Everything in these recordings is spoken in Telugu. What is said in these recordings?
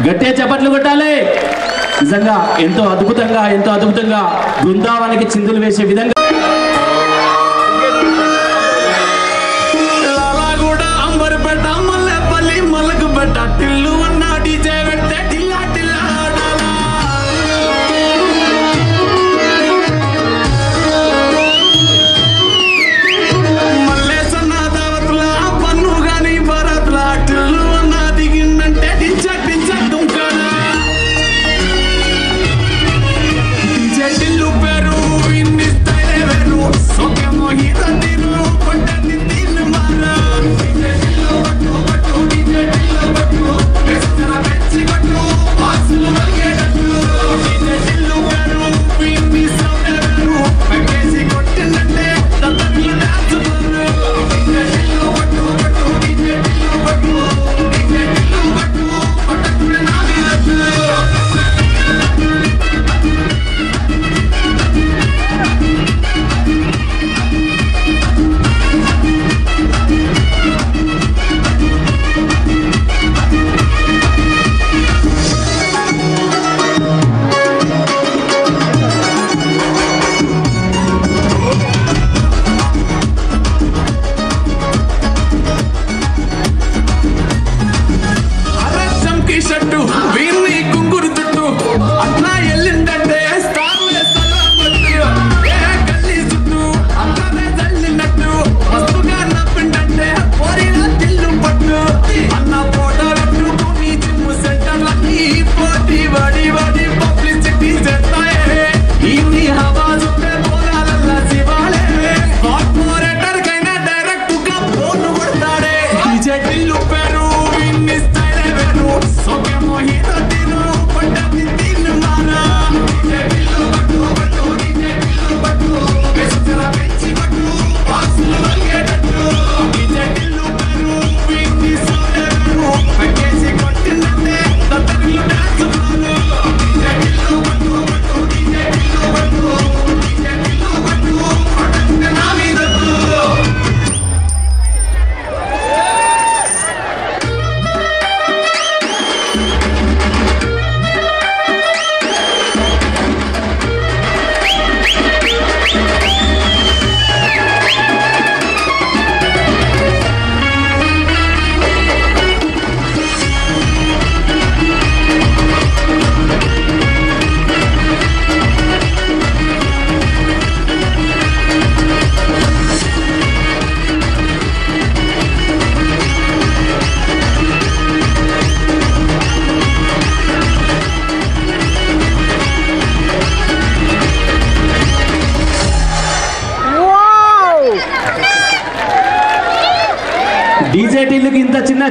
గట్టిగా చప్పట్లు కొట్టాలి. నిజంగా ఎంతో అద్భుతంగా బృందావనానికి చిందులు వేసే విధంగా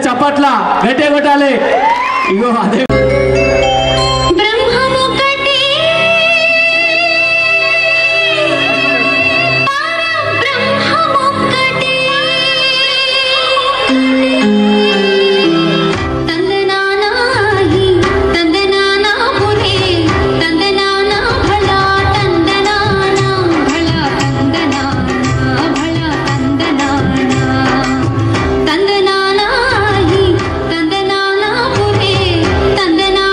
చప్పట్ల గట్టిగా కొట్టాలి. ఇగో అదే తందనా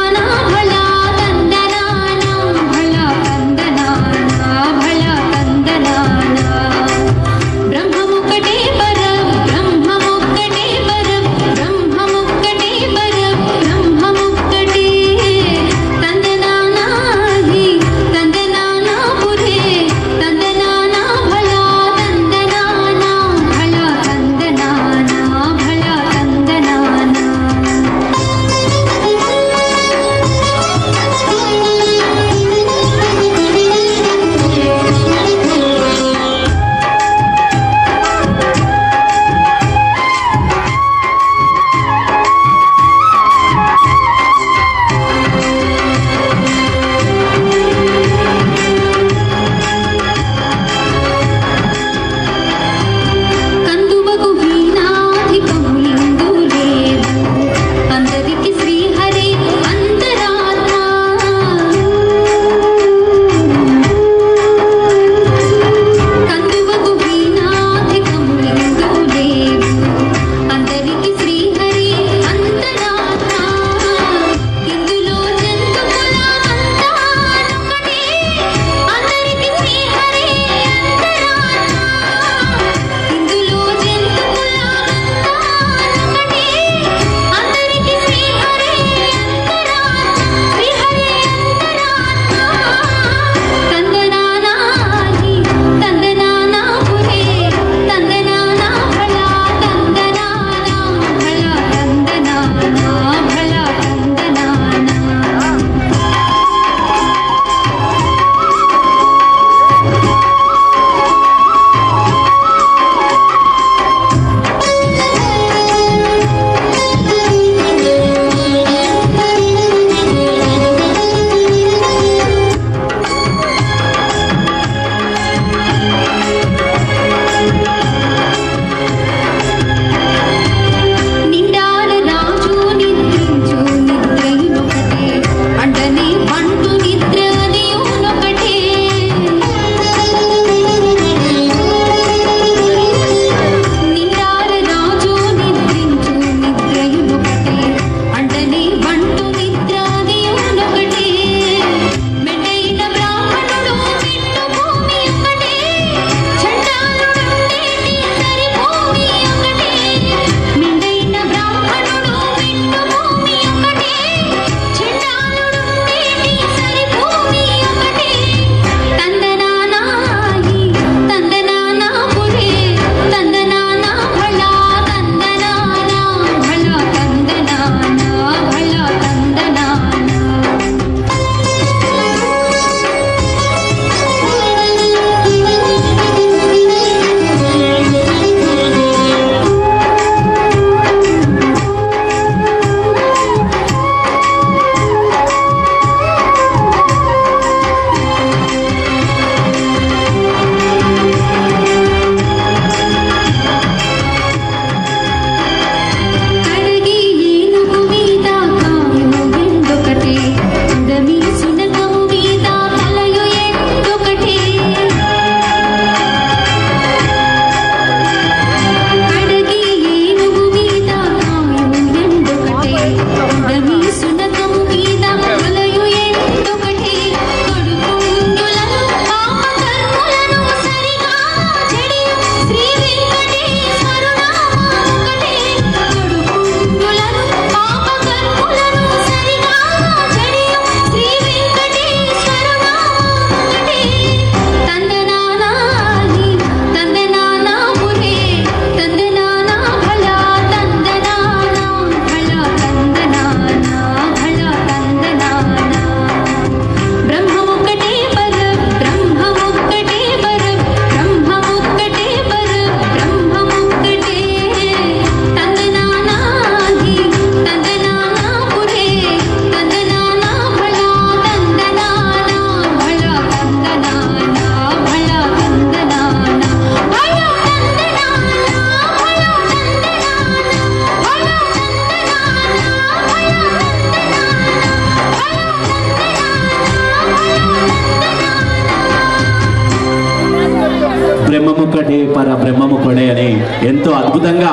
బ్రహ్మము కొడే అని ఎంతో అద్భుతంగా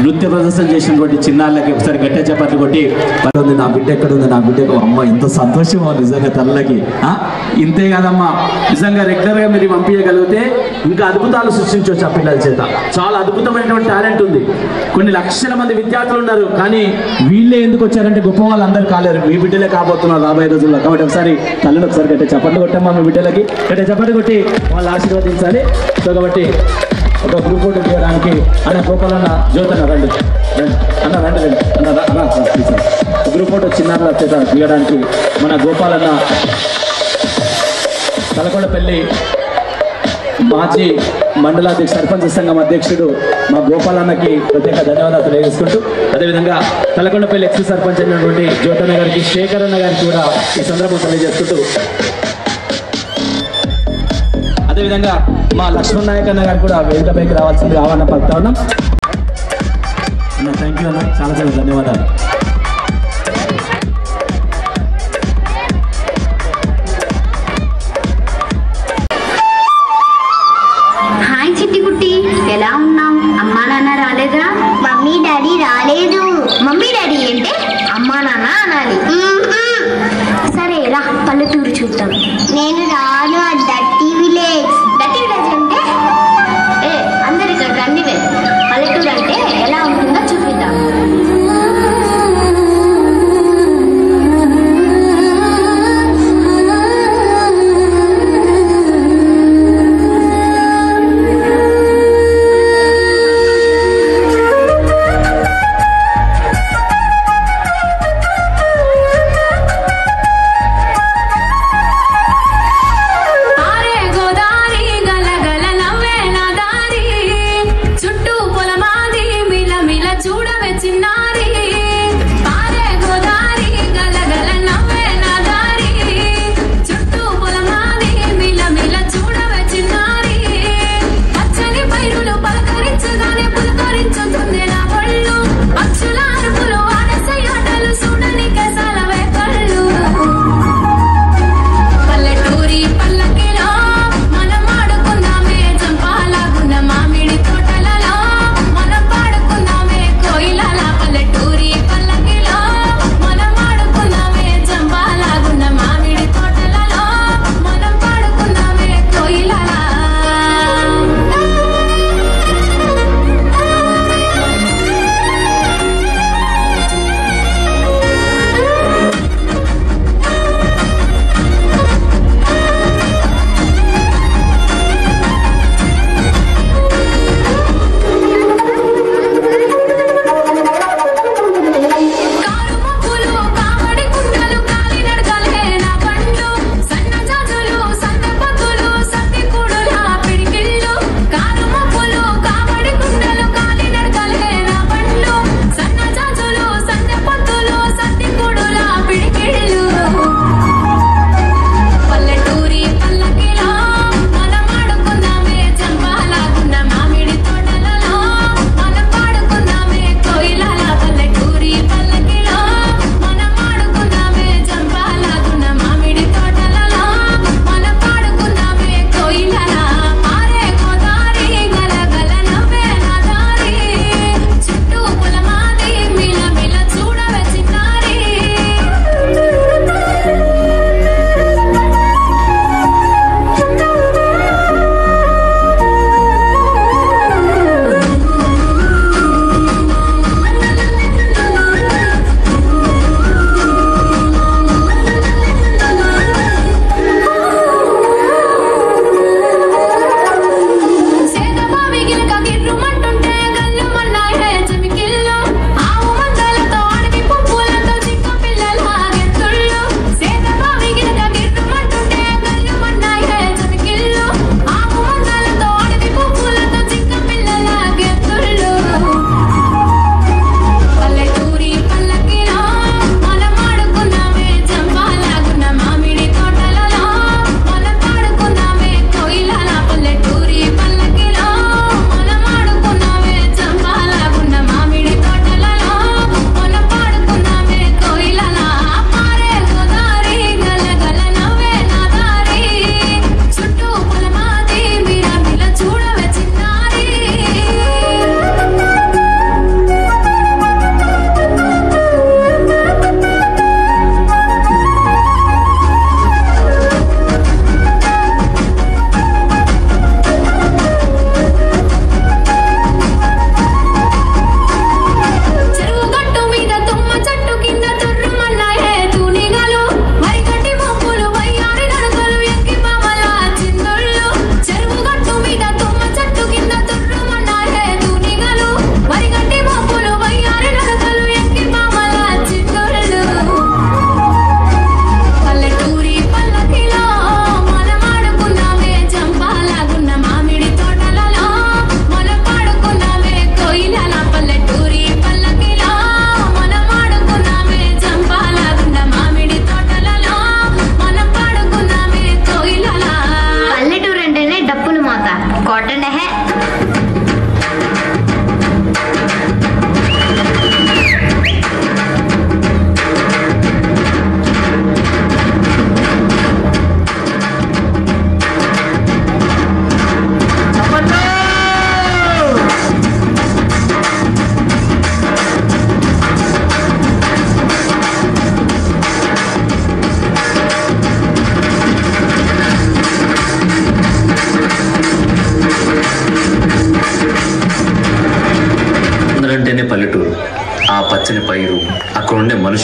నృత్య ప్రదర్శన చేసినటువంటి చిన్నాళ్ళకి ఒకసారి గట్టిగా చప్పట్లు కొట్టి నా బిడ్డ ఎక్కడ ఉంది, నా బిడ్డ అమ్మ ఎంత సంతోషమో నిజంగా తల్లకి. ఇంతే కాదమ్మా, నిజంగా రెగ్యులర్గా మీరు పంపించగలిగితే ఇంకా అద్భుతాలు సృష్టించవచ్చు ఆ పిల్లల చేత. చాలా అద్భుతమైనటువంటి టాలెంట్ ఉంది. కొన్ని లక్షల మంది విద్యార్థులు ఉన్నారు, కానీ వీళ్ళే ఎందుకు వచ్చారంటే గొప్ప వాళ్ళందరూ కాలేరు, మీ బిడ్డలే కాబోతున్నారు రాబోయే రోజుల్లో. కాబట్టి ఒకసారి తల్లిని ఒకసారి గట్టిగా చప్పట్లు కొట్టామా మీ బిడ్డలకి, గట్టిగా చప్పట్లు కొట్టి వాళ్ళు ఆశీర్వదించాలి. సో కాబట్టి ఒక గ్రూప్ ఫోటో తీయడానికి అన్న గోపాలన్న జ్యోతన్న రండి అన్న రండి రండి అన్న గ్రూప్ ఫోటో చిన్నారుల చేత తీయడానికి మన గోపాలన్న తలకొండపల్లి మాజీ మండలాధ్యక్ష సర్పంచ్ సంఘం అధ్యక్షుడు మా గోపాలన్నకి ప్రత్యేక ధన్యవాదాలు తెలియజేసుకుంటూ, అదేవిధంగా తలకొండపల్లి ఎక్స్ సర్పంచ్ అయినటువంటి జ్యోతన్న గారికి, శేఖర్ అన్న గారికి కూడా ఈ సందర్భం తెలియజేసుకుంటూ, అదేవిధంగా మా లక్ష్మణ్ నాయక్ అన్న గారు కూడా వేదికపైకి రావాల్సింది ఆహ్వానం పలుకుతా ఉన్నాం. అన్న థ్యాంక్ యూ అన్న, చాలా చాలా ధన్యవాదాలు. హాయ్ చిట్టి కుట్టి, ఎలా ఉన్నావు? అమ్మా నాన్న రాలేదా? మమ్మీ డాడీ రాలేదు. మమ్మీ డాడీ అంటే అమ్మా నాన్న అనాలి. సరే రా పల్లెటూరు చూద్దాం. నేను రాను, అది డర్టీ విలేజ్. డర్టీ విలేజ్ అంటే అందరు ఇక్కడ రండి, పల్లెటూరు అంటే ఎలా ఉంటుందో చూపిద్దాం.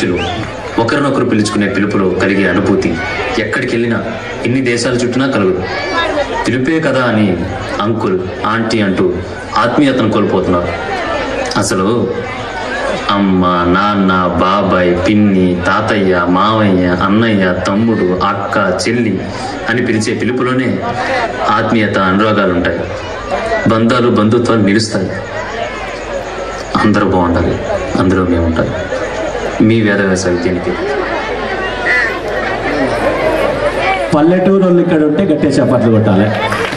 మనుషులు ఒకరినొకరు పిలుచుకునే పిలుపులో కలిగే అనుభూతి ఎక్కడికి వెళ్ళినా ఎన్ని దేశాలు చుట్టినా కలుగుదు. పిలుపే కదా అని అంకుల్ ఆంటీ అంటూ ఆత్మీయతను కోల్పోతున్నారు. అసలు అమ్మ, నాన్న, బాబాయ్, పిన్ని, తాతయ్య, మావయ్య, అన్నయ్య, తమ్ముడు, అక్క, చెల్లి అని పిలిచే పిలుపులోనే ఆత్మీయత, అనురాగాలు ఉంటాయి. బంధాలు, బంధుత్వాలు నిలుస్తాయి. అందరూ బాగుండాలి, అందరూ మేము ఉండాలి. మీ వేదవ్యాస విద్యానికి పల్లెటూరు వాళ్ళు ఇక్కడ ఉంటే గట్టిగా చప్పట్లు కొట్టాలి.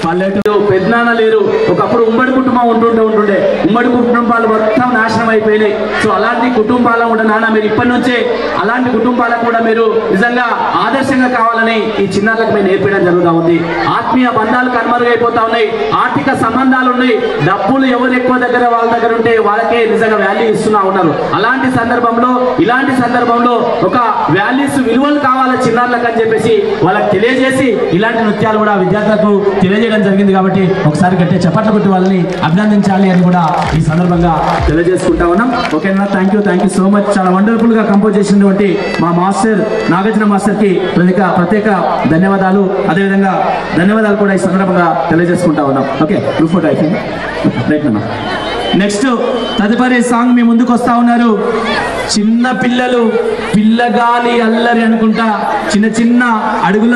పల్లెటూరు పెద్దనాన్న లేరు, ఒకప్పుడు ఉమ్మడి కుటుంబం ఉంటుండే ఉమ్మడి కుటుంబాలు మొత్తం నాశనం అయిపోయినాయి. సో అలాంటి కుటుంబాలను కూడా నాన్న మీరు ఇప్పటి నుంచే అలాంటి కుటుంబాలకు కూడా మీరు నిజంగా ఆదర్శంగా కావాలని ఈ చిన్నారులకు మేము నేర్పించడం జరుగుతూ ఉంది. ఆత్మీయ బంధాలు కనుమరుగైపోతా ఉన్నాయి, ఆర్థిక సంబంధాలు ఉన్నాయి. డబ్బులు ఎవరు ఎక్కువ దగ్గర వాళ్ళ దగ్గర ఉంటే వాళ్ళకే నిజంగా వాల్యూ ఇస్తున్నా ఉన్నారు. అలాంటి సందర్భంలో ఒక వాల్యూస్, విలువలు కావాలి చిన్నారులకు అని చెప్పేసి వాళ్ళకి తెలియజేసి ఇలాంటి నృత్యాలు కూడా విద్యార్థులకు తెలియజేయడం జరిగింది. కాబట్టి ఒకసారి గట్టిగా చప్పట్లు కొట్టి వాళ్ళని అభినందించాలి అని కూడా ఈ సందర్భంగా తెలియజేసుకుంటా ఉన్నాం. ఓకేనా, థ్యాంక్ యూ సో మచ్. చాలా వండర్ఫుల్ గా కంపోజ్ చేసినటువంటి మా మాస్టర్ నాగార్జున మాస్టర్ కి ప్రత్యేక ధన్యవాదాలు. అదేవిధంగా ధన్యవాదాలు కూడా ఈ సందర్భంగా తెలియజేసుకుంటా ఉన్నాం. ఓకే, గ్రూప్ ఫోటో అయిపోయింది. రైట్ అన్న. నెక్స్ట్ తదుపరి సాంగ్ మీ ముందుకు వస్తా ఉన్నారు. చిన్న పిల్లలు పిల్లగాలి అల్లరి అనుకుంటా చిన్న అడుగుల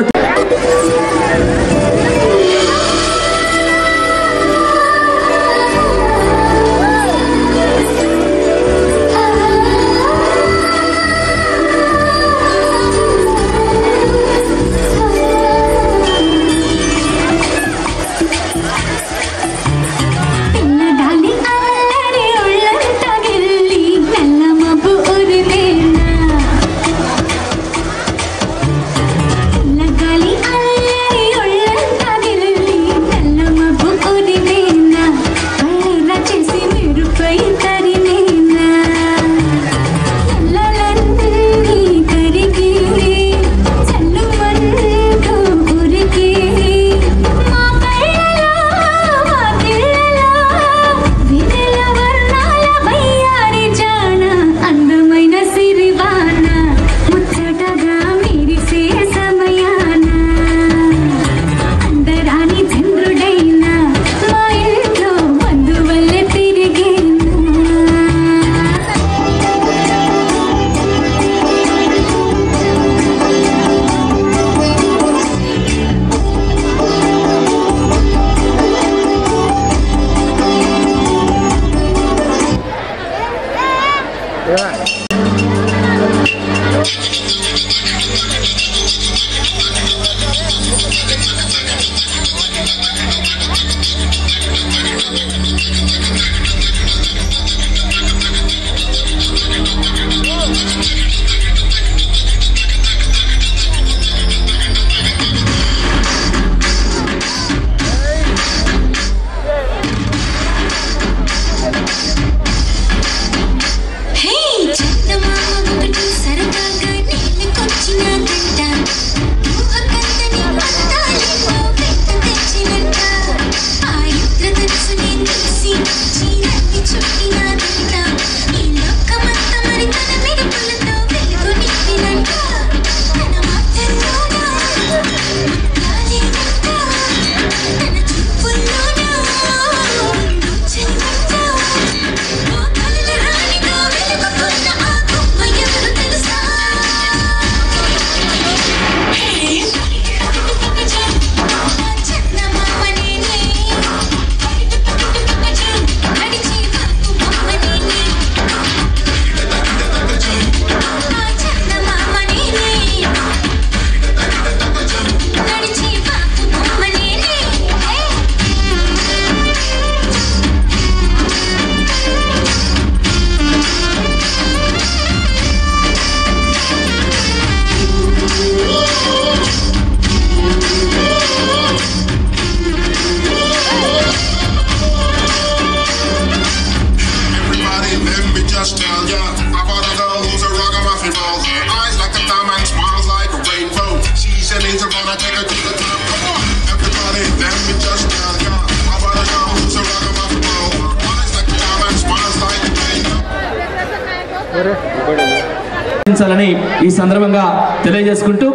ఆశీర్వదించాలని ఈ సందర్భంగా తెలియజేసుకుంటూ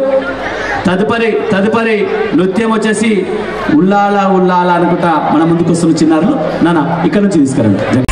తదుపరి నృత్యం వచ్చేసి ఉల్లాల ఉల్లాల అనుకుంటా మన ముందుకు వస్తున్న చిన్నారులు నాన్న ఇక్కడ నుంచి తీసుకురండి.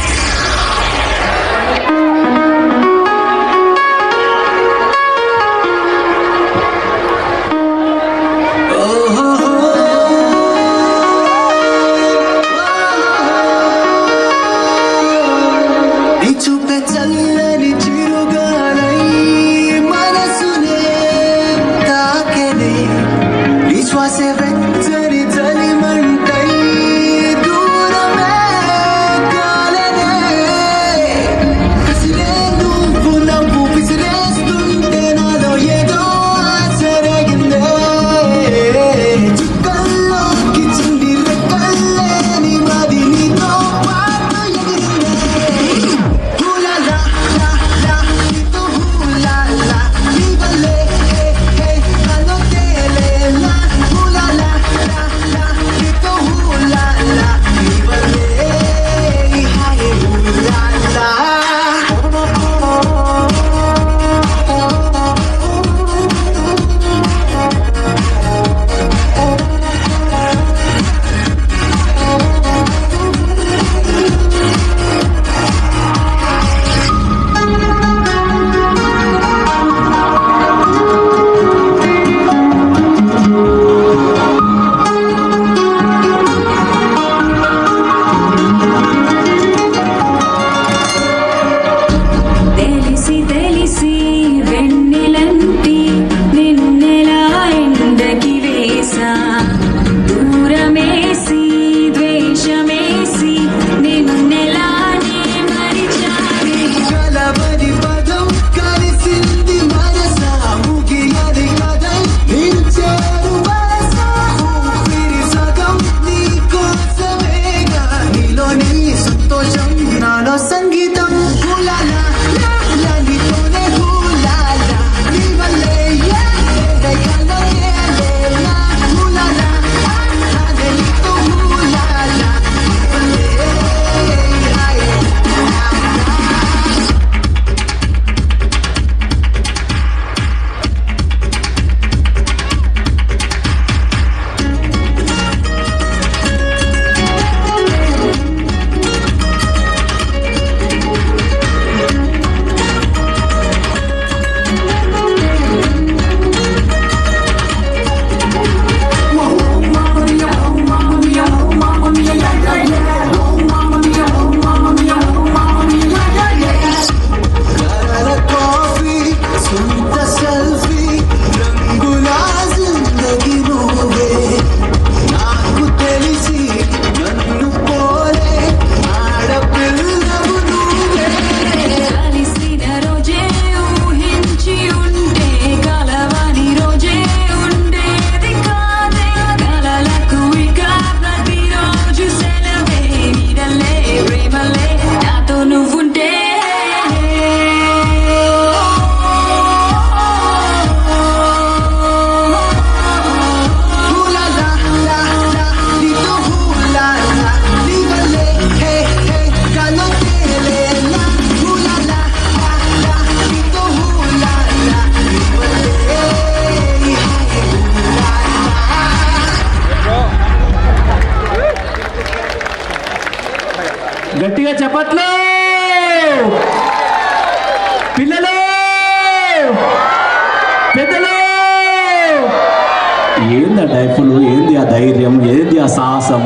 గట్టిగా చెప్పట్లే పిల్లలు పెద్దలు. ఏంది ఆ డైపులు, ఏంది ఆ ధైర్యం, ఏంది ఆ సాహసం?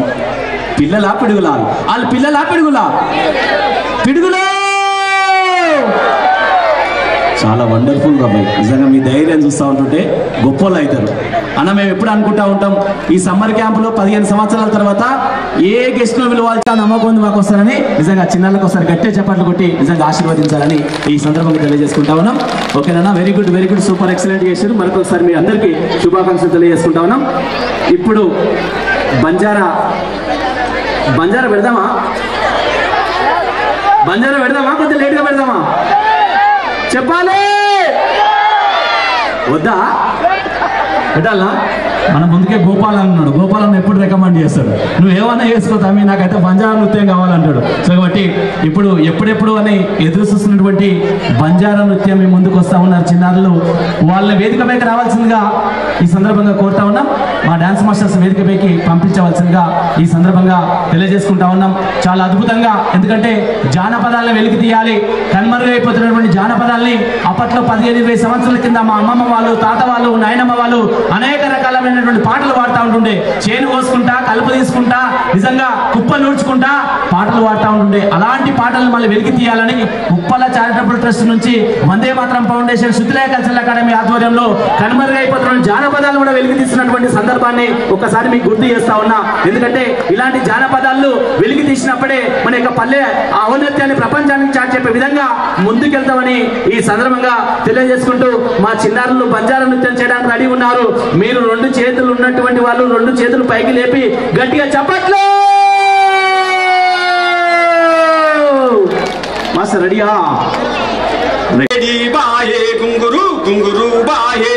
పిల్లలా పిడుగులా? వాళ్ళు పిల్లలా పిడుగులా? పిడుగులే. చాలా వండర్ఫుల్ రాబాయ్, నిజంగా మీ ధైర్యం చూస్తూ ఉంటుంటే గొప్పలు అవుతారు అన్న. మేము ఎప్పుడు అనుకుంటా ఉంటాం ఈ సమ్మర్ క్యాంపులో 15 సంవత్సరాల తర్వాత ఏ గెస్ట్ ను పిలవాల్సిన నమ్మకం ఉంది మాకు వస్తారని. నిజంగా చిన్నాళ్ళకి ఒకసారి గట్టే చప్పట్లు కొట్టి నిజంగా ఆశీర్వదించాలని ఈ సందర్భంగా తెలియజేసుకుంటా ఉన్నాం. ఓకేనా? వెరీ గుడ్ సూపర్ ఎక్సలెంట్ చేశారు. మరొకసారి మీ అందరికీ శుభాకాంక్షలు తెలియజేసుకుంటా ఉన్నాం. ఇప్పుడు బంజారా పెడదామా? కొంచెం లేట్గా పెడదామా? చెప్పాలి వద్దా? పెట్టాలా? మన ముందుకే గోపాల్ అన్నాడు. గోపాలను ఎప్పుడు రికమెండ్ చేస్తాడు, నువ్వు ఏమన్నా చేసుకో తమ్మి, నాకైతే బంజారా నృత్యం కావాలంటాడు. సో కాబట్టి ఇప్పుడు ఎప్పుడెప్పుడు అని ఎదురు చూస్తున్నటువంటి బంజారా నృత్యం మీ ముందుకు వస్తూ ఉన్నారు చిన్నారులు. వాళ్ళ వేదికపైకి రావాల్సిందిగా ఈ సందర్భంగా కోరుతా ఉన్నాం. మా డాన్స్ మాస్టర్స్ వేదికపైకి పంపించవలసిందిగా ఈ సందర్భంగా తెలియజేసుకుంటా ఉన్నాం. చాలా అద్భుతంగా, ఎందుకంటే జానపదాలను వెలికి తీయాలి. కనుమరుగైపోతున్నటువంటి జానపదాల్ని అప్పట్లో 15-20 సంవత్సరాల కింద మా అమ్మమ్మ వాళ్ళు, తాత వాళ్ళు, నాయనమ్మ వాళ్ళు అనేక రకాలైనటువంటి పాటలు పాడుతూ ఉంటుండే. చేను కోసుకుంటా, కలుపు తీసుకుంటా, నిజంగా కుప్పలు నూడ్చుకుంటా పాటలు పాడుతూ ఉంటుండే. అలాంటి పాటలు మళ్ళీ వెలికి తీయాలని ఉప్పల చారిటబుల్ ట్రస్ట్ నుంచి Vande Mataram foundation, శుద్ధిలయ cultural academy ఆధ్వర్యంలో కనుమరుగైపోతున్న జానపదాలు కూడా వెలికి తీసినటువంటి సందర్భాన్ని ఒకసారి మీకు గుర్తు చేస్తా ఉన్నా. ఎందుకంటే ఇలాంటి జానపదాలు వెలికి తీసినప్పుడే మన యొక్క పల్లె ఔన్నత్యాన్ని ప్రపంచానికి చాటి చెప్పే విధంగా ముందుకెళ్తామని ఈ సందర్భంగా తెలియజేసుకుంటూ మా చిన్నారులు బంజారా నృత్యం చేయడానికి రెడీ ఉన్నారు. మీరు 2 చేతులు ఉన్నటువంటి వాళ్ళు 2 చేతులు పైకి లేపి గట్టిగా చప్పట్లు. మాస్టర్ రెడీయా? రెడీ బాయే గుంగురు గుంగురు బాయే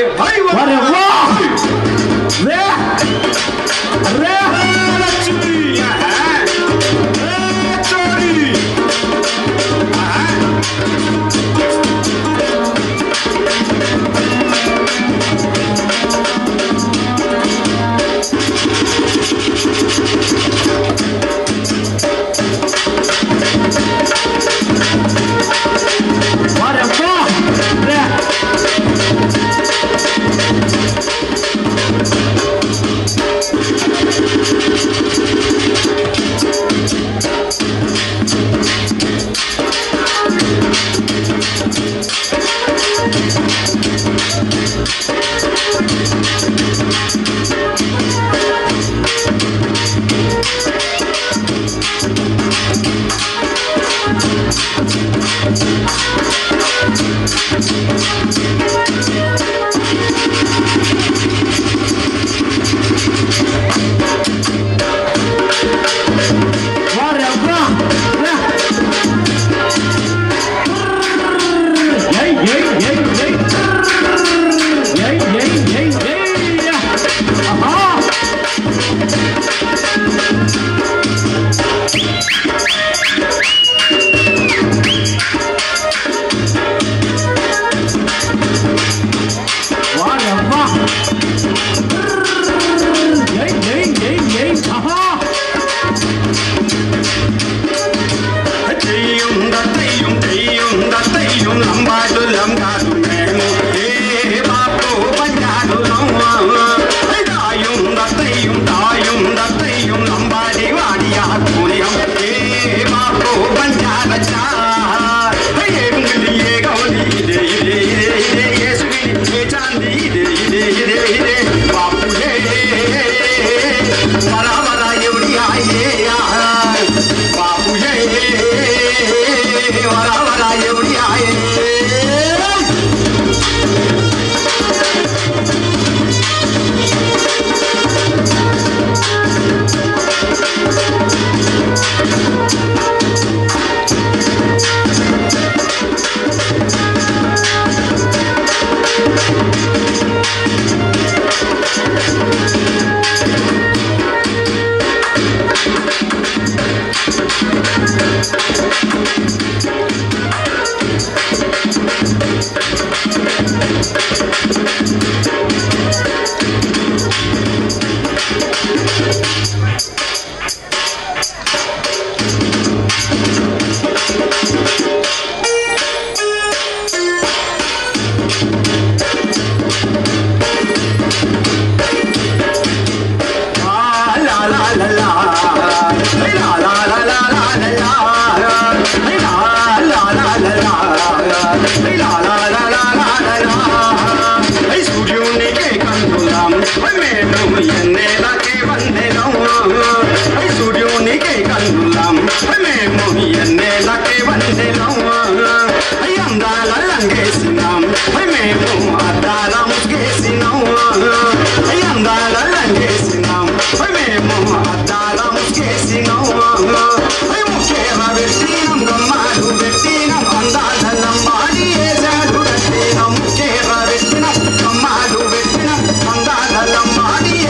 Madi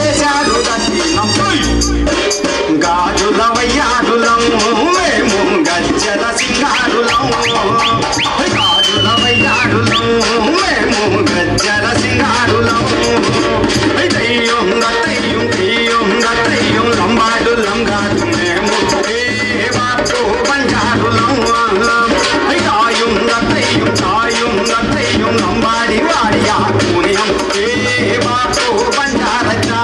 బాపు బంజారచ్చా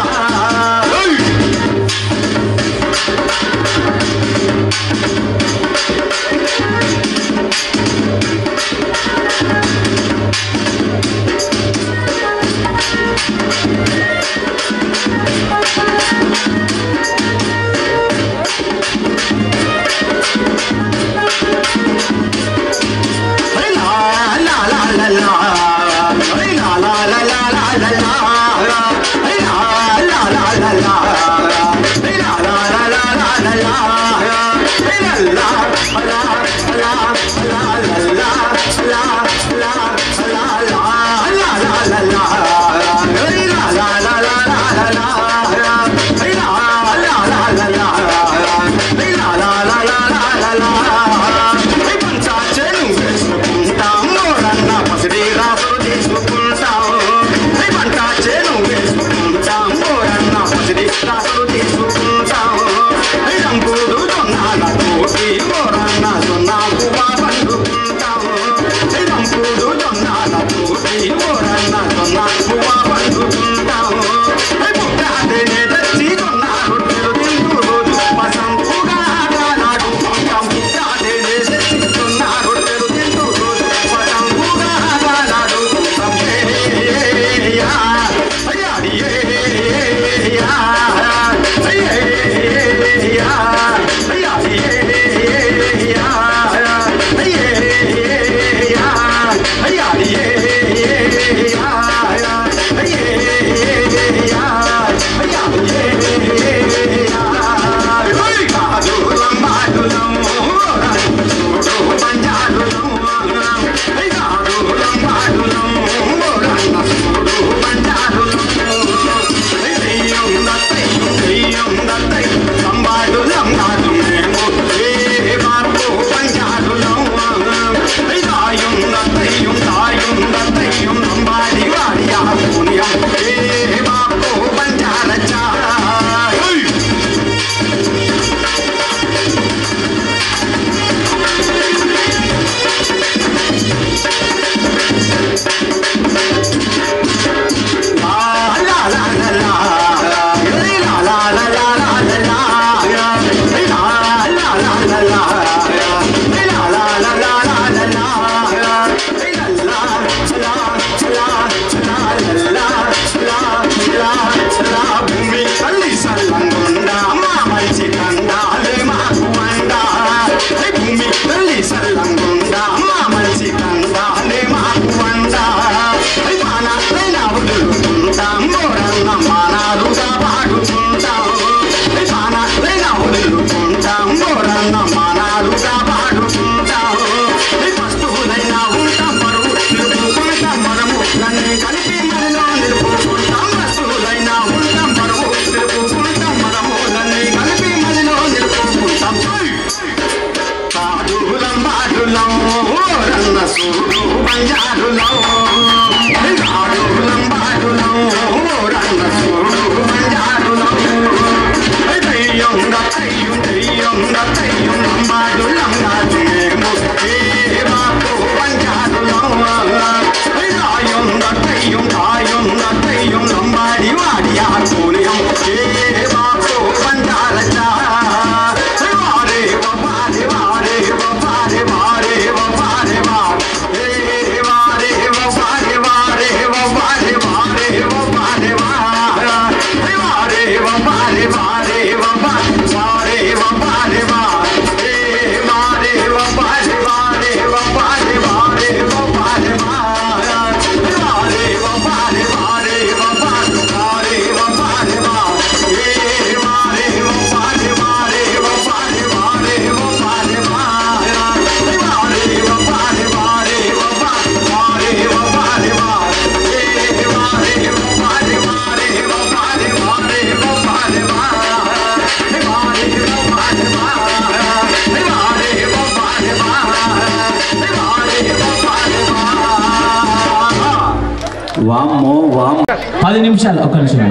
వామ్మో వామ్ 10 నిమిషాలు ఒక నిమిషం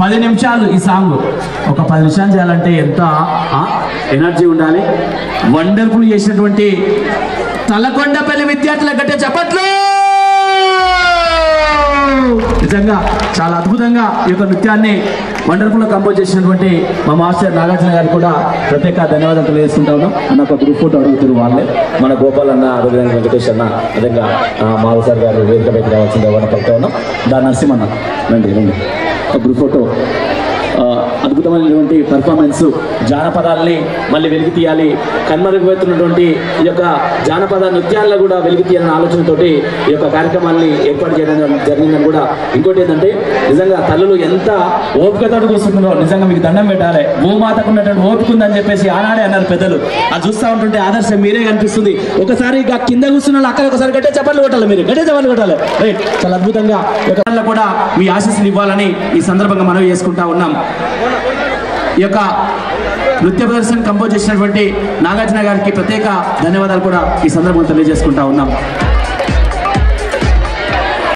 10 నిమిషాలు ఈ సాంగ్ ఒక 10 నిమిషాలు చేయాలంటే ఎంత ఎనర్జీ ఉండాలి. వండర్ఫుల్ చేసినటువంటి తలకొండపల్లి విద్యార్థుల గట్టే చప్పట్లు. నిజంగా చాలా అద్భుతంగా ఈ యొక్క నృత్యాన్ని వండర్ఫుల్గా కంపోజ్ చేసినటువంటి మా మాస్టర్ నాగార్జున గారు కూడా ప్రత్యేక ధన్యవాదాలు తెలియజేసుకుంటా ఉన్నాం. అన్న ఒక గ్రూప్ ఫోటో అడుగుతారు వాళ్ళే, మన గోపాల్ అన్న, అదేవిధంగా వెంకటేష్ అన్న, విధంగా మాధవ్ గారు వేదిక పైకి రావాల్సింది ఎవరైనా పడుతూ ఉన్నాం. దాని నరసింహన్న రండి రండి ఒక గ్రూప్ ఫోటో. అద్భుతమైనటువంటి పర్ఫార్మెన్స్, జానపదాలని మళ్ళీ వెలికి తీయాలి, కనుమరుగైతున్నటువంటి ఈ యొక్క జానపద నృత్యాలను కూడా వెలికి తీయాలనే ఆలోచనతోటి ఈ యొక్క కార్యక్రమాన్ని ఏర్పాటు చేయడం జరిగిందని కూడా. ఇంకోటి ఏంటంటే నిజంగా తల్లులు ఎంత ఓపికతో కూర్చుంటున్నారో నిజంగా మీకు దండం పెట్టాలి. భూమాతకు ఉన్నటువంటి ఓపిక ఉందని చెప్పేసి ఆనాడే అన్నారు పెద్దలు. అది చూస్తూ ఉంటుంటే ఆదర్శం మీరే కనిపిస్తుంది. ఒకసారి ఇక కింద కూర్చున్న అక్కడ ఒకసారి గట్టే చప్పట్లు కొట్టాలి, మీరు గట్టే చప్పట్లు కొట్టాలి. రైట్, చాలా అద్భుతంగా కూడా మీ ఆశీస్సులు ఇవ్వాలని ఈ సందర్భంగా మనవి చేసుకుంటా ఉన్నాం. ఈ యొక్క నృత్య ప్రదర్శన కంపోజ్ చేసినటువంటి నాగార్జున గారికి ప్రత్యేక ధన్యవాదాలు కూడా ఈ సందర్భంగా తెలియజేసుకుంటా ఉన్నాం.